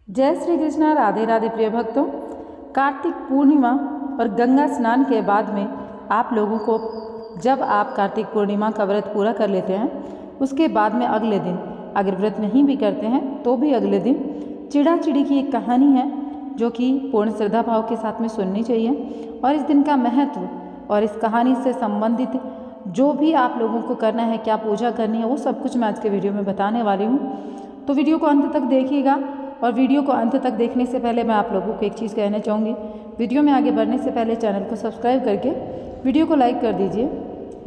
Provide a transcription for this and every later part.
जय श्री कृष्णा। राधे राधे प्रिय भक्तों। कार्तिक पूर्णिमा और गंगा स्नान के बाद में आप लोगों को, जब आप कार्तिक पूर्णिमा का व्रत पूरा कर लेते हैं, उसके बाद में अगले दिन अगर व्रत नहीं भी करते हैं तो भी अगले दिन चिड़ा चिड़ी की एक कहानी है जो कि पूर्ण श्रद्धा भाव के साथ में सुननी चाहिए। और इस दिन का महत्व और इस कहानी से संबंधित जो भी आप लोगों को करना है, क्या पूजा करनी है, वो सब कुछ मैं आज के वीडियो में बताने वाली हूँ। तो वीडियो को अंत तक देखिएगा। और वीडियो को अंत तक देखने से पहले मैं आप लोगों को एक चीज़ कहना चाहूँगी। वीडियो में आगे बढ़ने से पहले चैनल को सब्सक्राइब करके वीडियो को लाइक कर दीजिए।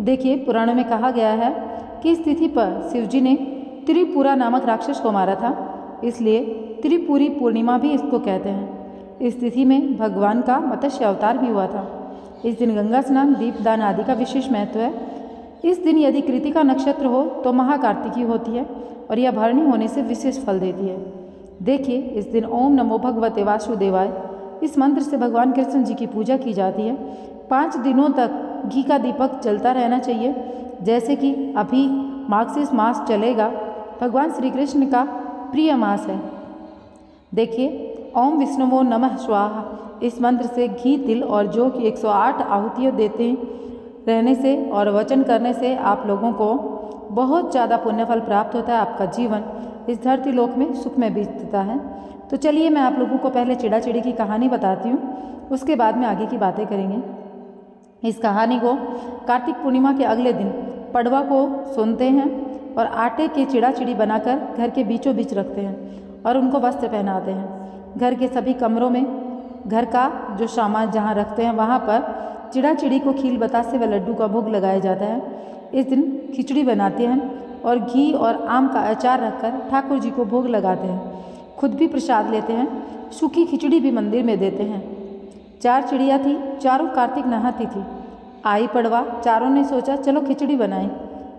देखिए, पुराणों में कहा गया है कि इस तिथि पर शिवजी ने त्रिपुरा नामक राक्षस को मारा था, इसलिए त्रिपुरी पूर्णिमा भी इसको कहते हैं। इस तिथि में भगवान का मत्स्य अवतार भी हुआ था। इस दिन गंगा स्नान, दीपदान आदि का विशेष महत्व है। इस दिन यदि कृतिका नक्षत्र हो तो महाकार्तिकी होती है और यह भरणी होने से विशेष फल देती है। देखिए, इस दिन ओम नमो भगवते वासुदेवाय इस मंत्र से भगवान कृष्ण जी की पूजा की जाती है। 5 दिनों तक घी का दीपक जलता रहना चाहिए। जैसे कि अभी मार्गशीर्ष मास चलेगा, भगवान श्री कृष्ण का प्रिय मास है। देखिए, ओम विष्णुवो नमः स्वाहा इस मंत्र से घी, तिल और जौ की 108 आहुतियाँ देते रहने से और वचन करने से आप लोगों को बहुत ज़्यादा पुण्यफल प्राप्त होता है। आपका जीवन इस धरती लोक में सुख में बीतता है। तो चलिए, मैं आप लोगों को पहले चिड़ा चिड़ी की कहानी बताती हूँ, उसके बाद में आगे की बातें करेंगे। इस कहानी को कार्तिक पूर्णिमा के अगले दिन पड़वा को सुनते हैं और आटे के चिड़ा चिड़ी बनाकर घर के बीचों बीच रखते हैं और उनको वस्त्र पहनाते हैं। घर के सभी कमरों में घर का जो सामान जहाँ रखते हैं वहाँ पर चिड़ा चिड़ी को खील बतासे व लड्डू का भोग लगाया जाता है। इस दिन खिचड़ी बनाते हैं और घी और आम का अचार रखकर ठाकुर जी को भोग लगाते हैं। खुद भी प्रसाद लेते हैं। सूखी खिचड़ी भी मंदिर में देते हैं। 4 चिड़िया थी, चारों कार्तिक नहाती थी। आई पड़वा, चारों ने सोचा चलो खिचड़ी बनाएं।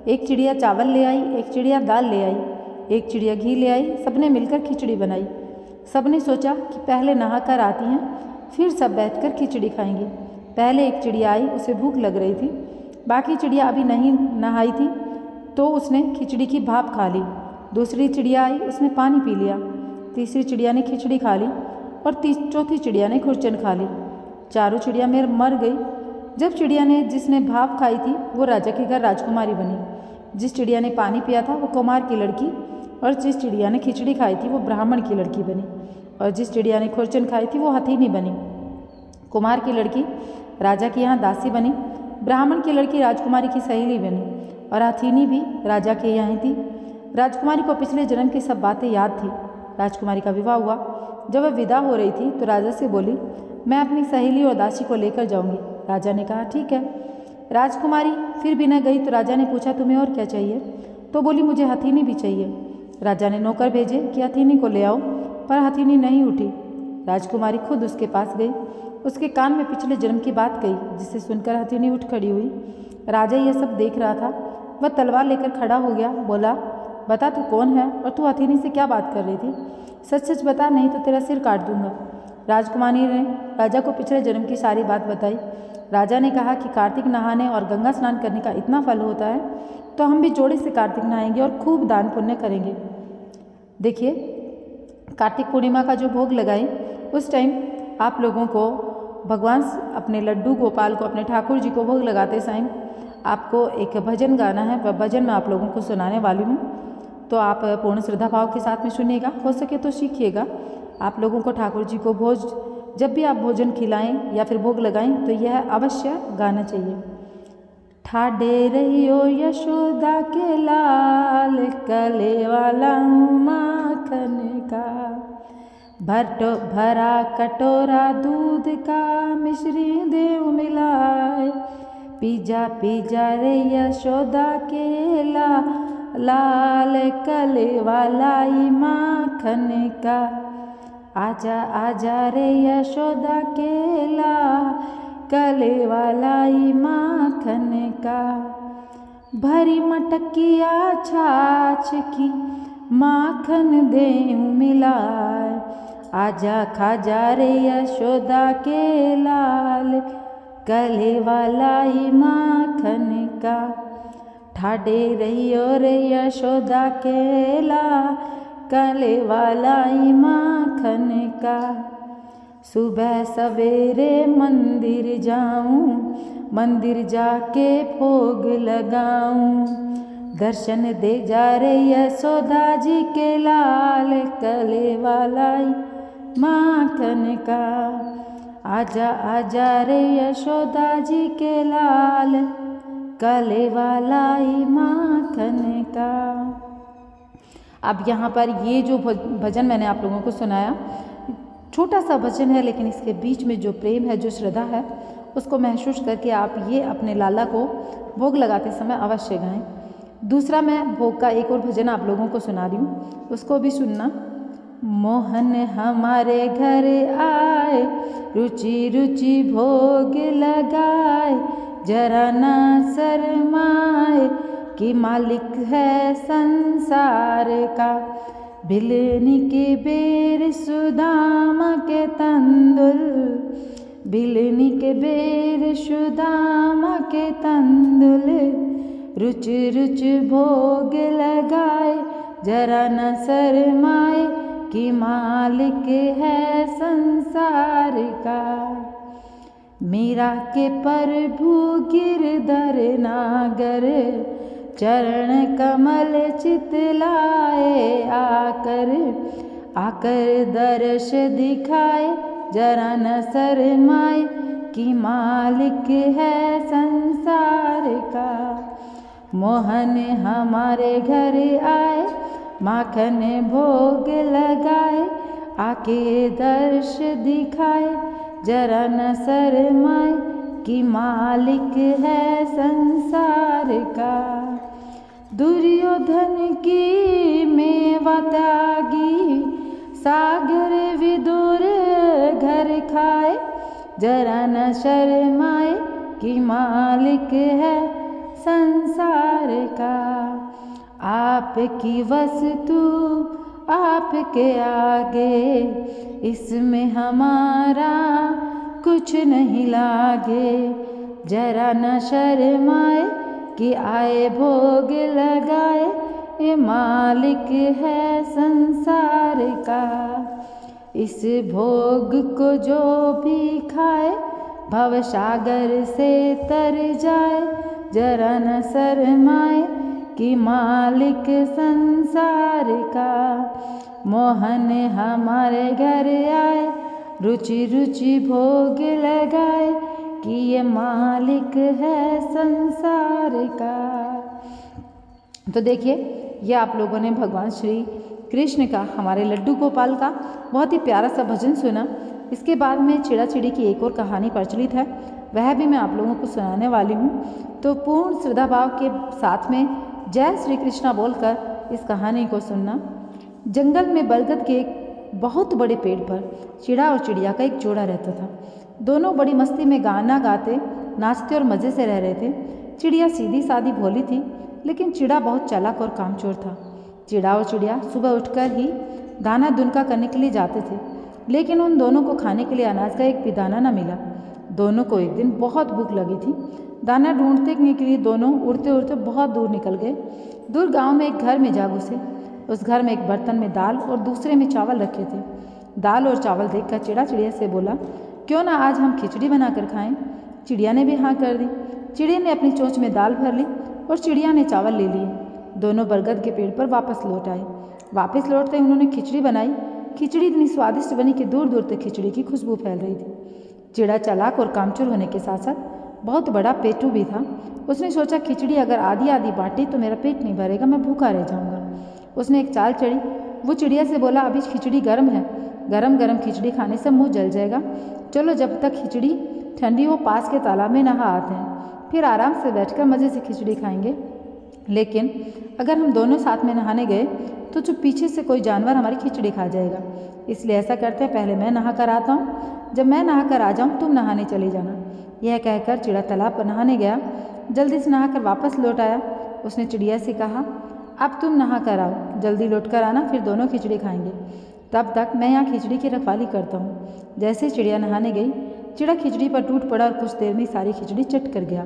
एक चिड़िया चावल ले आई, एक चिड़िया दाल ले आई, एक चिड़िया घी ले आई। सबने मिलकर खिचड़ी बनाई। सबने सोचा कि पहले नहा कर आती हैं, फिर सब बैठकर खिचड़ी खाएंगे। पहले एक चिड़िया आई, उसे भूख लग रही थी। बाकी चिड़िया अभी नहीं नहाई थी तो उसने खिचड़ी की भाप खा ली। दूसरी चिड़िया आई, उसने पानी पी लिया। तीसरी चिड़िया ने खिचड़ी खा ली और चौथी चिड़िया ने खुरचन खा ली। चारों चिड़िया मर गई। जब चिड़िया ने जिसने भाप खाई थी वो राजा के घर राजकुमारी बनी। जिस चिड़िया ने पानी पिया था वो कुमार की लड़की, और जिस चिड़िया ने खिचड़ी खाई थी वो ब्राह्मण की लड़की बनी, और जिस चिड़िया ने खुरचन खाई थी वो हथीनी बनी। कुमार की लड़की राजा के यहाँ दासी बनी, ब्राह्मण की लड़की राजकुमारी की सहेली बनी, और हथीनी भी राजा के यहाँ थी। राजकुमारी को पिछले जन्म की सब बातें याद थी। राजकुमारी का विवाह हुआ। जब वह विदा हो रही थी तो राजा से बोली, मैं अपनी सहेली और दासी को लेकर जाऊंगी। राजा ने कहा ठीक है। राजकुमारी फिर भी न गई तो राजा ने पूछा तुम्हें और क्या चाहिए? तो बोली मुझे हथीनी भी चाहिए। राजा ने नौकर भेजे कि हथीनी को ले आओ, पर हथीनी नहीं उठी। राजकुमारी खुद उसके पास गई। उसके कान में पिछले जन्म की बात कही, जिसे सुनकर हथीनी उठ खड़ी हुई। राजा यह सब देख रहा था। वह तलवार लेकर खड़ा हो गया। बोला, बता तू कौन है और तू हथीनी से क्या बात कर रही थी? सच सच बता, नहीं तो तेरा सिर काट दूंगा। राजकुमारी ने राजा को पिछले जन्म की सारी बात बताई। राजा ने कहा कि कार्तिक नहाने और गंगा स्नान करने का इतना फल होता है तो हम भी जोड़े से कार्तिक नहाएंगे और खूब दान पुण्य करेंगे। देखिए, कार्तिक पूर्णिमा का जो भोग लगाए उस टाइम आप लोगों को भगवान अपने लड्डू गोपाल को, अपने ठाकुर जी को भोग लगाते समय आपको एक भजन गाना है। वह भजन मैं आप लोगों को सुनाने वाली हूँ, तो आप पूर्ण श्रद्धा भाव के साथ में सुनिएगा। हो सके तो सीखिएगा। आप लोगों को ठाकुर जी को जब भी आप भोजन खिलाएं या फिर भोग लगाएं तो यह अवश्य गाना चाहिए। ठाडे रहियो यशोदा के लाल, कले वाला माखन का, भरा कटोरा दूध का, मिश्री देव मिलाए, पीजा पीजा रे यशोदा के लाल, कले वाला माखन का, आजा आजा रे यशोदा के लाल, कले वाला माखन का, भरी मटकिया छाछ की, माखन देव मिलाए, आजा खाजा रे यशोदा के लाल, कले वाला माखन का, ठाडे रहियो रे यशोदा के लाल, कलेवा लाई माखन का। सुबह सवेरे मंदिर जाऊं, मंदिर जाके भोग लगाऊं। दर्शन दे जा रे यशोदा जी के लाल, कलेवा लाई माखन का। आजा आजा रे यशोदा जी के लाल, कलेवा लाई माखन का। अब यहाँ पर ये जो भजन मैंने आप लोगों को सुनाया, छोटा सा भजन है, लेकिन इसके बीच में जो प्रेम है, जो श्रद्धा है, उसको महसूस करके आप ये अपने लाला को भोग लगाते समय अवश्य गाएं। दूसरा मैं भोग का एक और भजन आप लोगों को सुना रही हूँ, उसको भी सुनना। मोहन हमारे घर आए, रुचि रुचि भोग लगाए, जरा ना शर्माए कि मालिक है संसार का। भिलनी के बेर सुदामा के तंदुल, भिलनी के बेर सुदामा के तंदुल, रुच रुच भोग लगाए, जरा न शर्माए कि मालिक है संसार का। मीरा के प्रभु गिरधर नागर, चरण कमल चितलाए, आकर आकर दर्श दिखाए, जरा न शर्माए कि मालिक है संसार का। मोहन हमारे घर आए, माखन भोग लगाए, आके दर्श दिखाए, जरा न शर्माए कि मालिक है संसार का। दुर्योधन की मेवा त्यागी, सागर विदुर घर खाए, जरा न शर्माए कि मालिक है संसार का। आपकी वस्तु आपके आगे, इसमें हमारा कुछ नहीं लागे, जरा न शर्माए कि आए भोग लगाए, ये मालिक है संसार का। इस भोग को जो भी खाए, भवसागर से तर जाए, जरा न शर्माए कि मालिक संसार का। मोहन हमारे घर आए, रुचि रुचि भोग लगाए, कि ये मालिक है संसार का। तो देखिए, ये आप लोगों ने भगवान श्री कृष्ण का, हमारे लड्डू गोपाल का बहुत ही प्यारा सा भजन सुना। इसके बाद में चिड़ा चिड़ी की एक और कहानी प्रचलित है, वह भी मैं आप लोगों को सुनाने वाली हूँ। तो पूर्ण श्रद्धा भाव के साथ में जय श्री कृष्णा बोलकर इस कहानी को सुनना। जंगल में बरगद के एक बहुत बड़े पेड़ पर चिड़ा और चिड़िया का एक जोड़ा रहता था। दोनों बड़ी मस्ती में गाना गाते, नाचते और मज़े से रह रहे थे। चिड़िया सीधी सादी भोली थी, लेकिन चिड़ा बहुत चालाक और कामचोर था। चिड़ा और चिड़िया सुबह उठकर ही दाना दुनका करने के लिए जाते थे, लेकिन उन दोनों को खाने के लिए अनाज का एक भी दाना न मिला। दोनों को एक दिन बहुत भूख लगी थी। दाना ढूंढने के लिए दोनों उड़ते उड़ते बहुत दूर निकल गए। दूर गांव में एक घर में जा घुसे। उस घर में एक बर्तन में दाल और दूसरे में चावल रखे थे। दाल और चावल देखकर चिड़ा चिड़िया से बोला, क्यों ना आज हम खिचड़ी बनाकर खाएं। चिड़िया ने भी हाँ कर दी। चिड़िया ने अपनी चोंच में दाल भर ली और चिड़िया ने चावल ले लिए। दोनों बरगद के पेड़ पर वापस लौट आए। वापस लौटते ही उन्होंने खिचड़ी बनाई। खिचड़ी इतनी स्वादिष्ट बनी कि दूर दूर तक खिचड़ी की खुशबू फैल रही थी। चिड़ा चालाक और कामचोर होने के साथ साथ बहुत बड़ा पेटू भी था। उसने सोचा, खिचड़ी अगर आधी आधी बांटी तो मेरा पेट नहीं भरेगा, मैं भूखा रह जाऊंगा। उसने एक चाल चढ़ी। वो चिड़िया से बोला, अभी खिचड़ी गर्म है, गरम गरम खिचड़ी खाने से मुंह जल जाएगा। चलो जब तक खिचड़ी ठंडी हो पास के तालाब में नहा आते हैं, फिर आराम से बैठकर मज़े से खिचड़ी खाएंगे। लेकिन अगर हम दोनों साथ में नहाने गए तो जो पीछे से कोई जानवर हमारी खिचड़ी खा जाएगा। इसलिए ऐसा करते हैं, पहले मैं नहा कर आता हूँ, जब मैं नहा कर आ जाऊँ तुम नहाने चले जाना। यह कहकर चिड़ा तालाब पर नहाने गया। जल्दी से नहाकर वापस लौट आया। उसने चिड़िया से कहा, अब तुम नहा कर आओ, जल्दी लौट कर आना, फिर दोनों खिचड़ी खाएंगे। तब तक मैं यहाँ खिचड़ी की रखवाली करता हूँ। जैसे चिड़िया नहाने गई, चिड़ा खिचड़ी पर टूट पड़ा और कुछ देर में सारी खिचड़ी चट कर गया।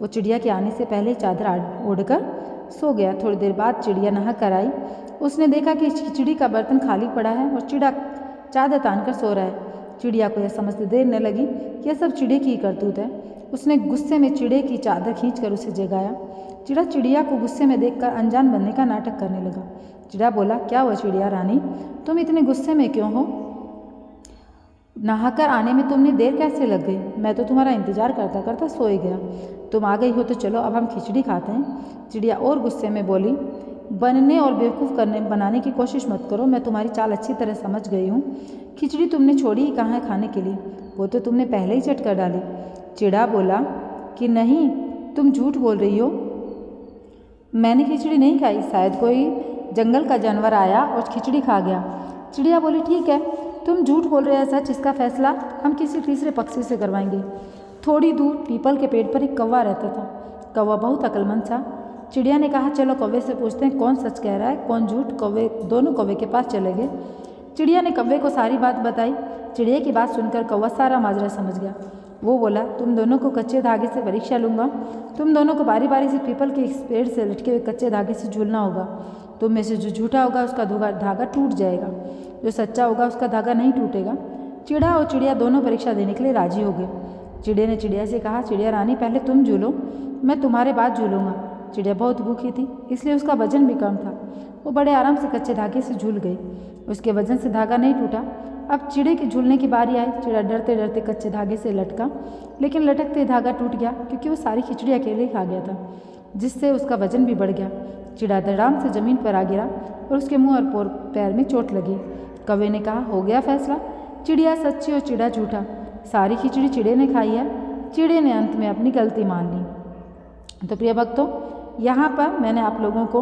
वो चिड़िया के आने से पहले चादर ओढ़कर सो गया। थोड़ी देर बाद चिड़िया नहा कर आई। उसने देखा कि खिचड़ी का बर्तन खाली पड़ा है और चिड़ा चादर तानकर सो रहा है। चिड़िया को यह समझते देर न लगी कि यह सब चिड़े की करतूत है। उसने गुस्से में चिड़े की चादर खींचकर उसे जगाया। चिड़ा चिड़िया को गुस्से में देखकर अनजान बनने का नाटक करने लगा। चिड़ा बोला, क्या हुआ चिड़िया रानी, तुम इतने गुस्से में क्यों हो? नहाकर आने में तुमने देर कैसे लग गई? मैं तो तुम्हारा इंतजार करता करता सो ही गया। तुम आ गई हो तो चलो अब हम खिचड़ी खाते हैं। चिड़िया और गुस्से में बोली, बनने और बेवकूफ़ बनाने की कोशिश मत करो, मैं तुम्हारी चाल अच्छी तरह समझ गई हूँ। खिचड़ी तुमने छोड़ी ही कहाँ है खाने के लिए? वो तो तुमने पहले ही चट कर डाली। चिड़ा बोला कि नहीं, तुम झूठ बोल रही हो, मैंने खिचड़ी नहीं खाई, शायद कोई जंगल का जानवर आया और खिचड़ी खा गया। चिड़िया बोली, ठीक है, तुम झूठ बोल रहे हैं सच, इसका फैसला हम किसी तीसरे पक्षी से करवाएंगे। थोड़ी दूर पीपल के पेड़ पर एक कौवा रहता था। कौवा बहुत अक्लमंद था। चिड़िया ने कहा, चलो कौवे से पूछते हैं कौन सच कह रहा है कौन झूठ। दोनों कौवे के पास चले गए। चिड़िया ने कौवे को सारी बात बताई। चिड़िया की बात सुनकर कौवा सारा माजरा समझ गया। वो बोला, तुम दोनों को कच्चे धागे से परीक्षा लूँगा। तुम दोनों को बारी बारी से पीपल के इस पेड़ से लटके हुए कच्चे धागे से झूलना होगा। तुम में से जो झूठा होगा उसका धागा टूट जाएगा, जो सच्चा होगा उसका धागा नहीं टूटेगा। चिड़ा और चिड़िया दोनों परीक्षा देने के लिए राजी हो गए। चिड़े ने चिड़िया से कहा, चिड़िया रानी पहले तुम झूलो, मैं तुम्हारे बाद झूलूंगा। चिड़िया बहुत भूखी थी, इसलिए उसका वजन भी कम था। वो बड़े आराम से कच्चे धागे से झूल गई। उसके वजन से धागा नहीं टूटा। अब चिड़े के झूलने की बारी आई। चिड़ा डरते डरते कच्चे धागे से लटका, लेकिन लटकते धागा टूट गया क्योंकि वो सारी खिचड़ी अकेले ही खा गया था, जिससे उसका वजन भी बढ़ गया। चिड़ा धड़ाम से ज़मीन पर आ गिरा और उसके मुंह और पैर में चोट लगी। कौवे ने कहा, हो गया फैसला, चिड़िया सच्ची और चिड़ा झूठा। सारी खिचड़ी चिड़े ने खाई है। चिड़े ने अंत में अपनी गलती मान ली। तो प्रिय भक्तों, यहाँ पर मैंने आप लोगों को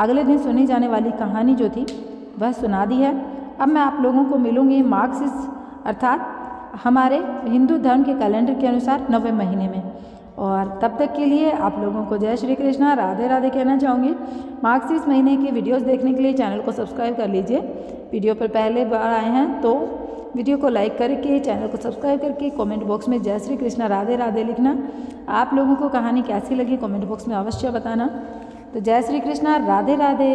अगले दिन सुनी जाने वाली कहानी जो थी वह सुना दी है। अब मैं आप लोगों को मिलूँगी मार्गशीर्ष अर्थात हमारे हिंदू धर्म के कैलेंडर के अनुसार 9वें महीने में। और तब तक के लिए आप लोगों को जय श्री कृष्णा, राधे राधे कहना चाहूँगी। मार्गशीर्ष महीने के वीडियोस देखने के लिए चैनल को सब्सक्राइब कर लीजिए। वीडियो पर पहले बार आए हैं तो वीडियो को लाइक करके चैनल को सब्सक्राइब करके कमेंट बॉक्स में जय श्री कृष्णा राधे राधे लिखना। आप लोगों को कहानी कैसी लगी कमेंट बॉक्स में अवश्य बताना। तो जय श्री कृष्णा, राधे राधे।